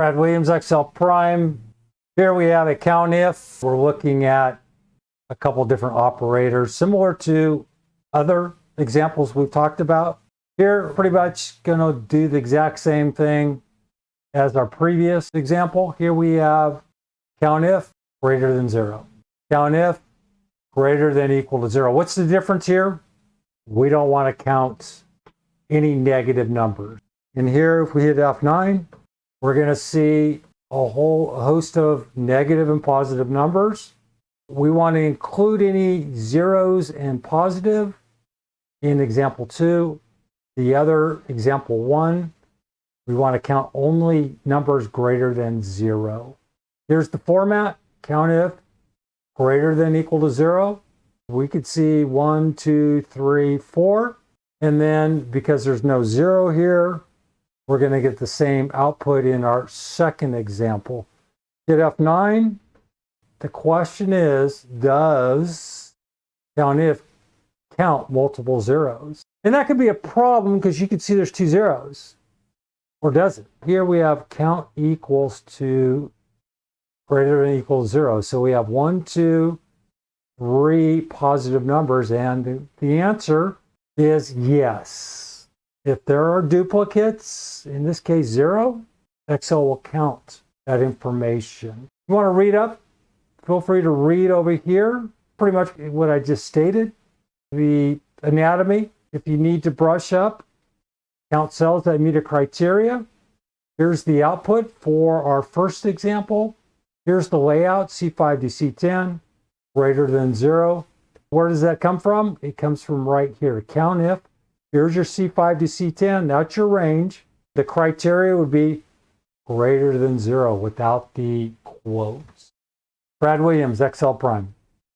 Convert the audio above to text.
Brad Williams, Excel Prime. Here we have a COUNTIF. We're looking at a couple different operators similar to other examples we've talked about. Here, pretty much going to do the exact same thing as our previous example. Here we have COUNTIF greater than 0. COUNTIF greater than equal to 0. What's the difference here? We don't want to count any negative numbers. And here, if we hit F9, we're going to see a whole host of negative and positive numbers. We want to include any zeros and positive in example 2. The other, example 1, we want to count only numbers greater than 0. Here's the format. COUNTIF greater than equal to 0. We could see 1, 2, 3, 4. And then because there's no 0 here, we're going to get the same output in our second example. Hit F9. The question is, does COUNTIF count multiple zeros? And that could be a problem because you can see there's 2 zeros. Or does it? Here we have count equals to greater than equal to 0. So we have 1, 2, 3 positive numbers, and the answer is yes. If there are duplicates, in this case 0, Excel will count that information. You want to read up? Feel free to read over here. Pretty much what I just stated. The anatomy, if you need to brush up, count cells that meet a criteria. Here's the output for our first example. Here's the layout, C5 to C10, greater than 0. Where does that come from? It comes from right here, COUNTIF. Here's your C5 to C10, that's your range. The criteria would be greater than 0 without the quotes. Brad Williams, Excel Prime.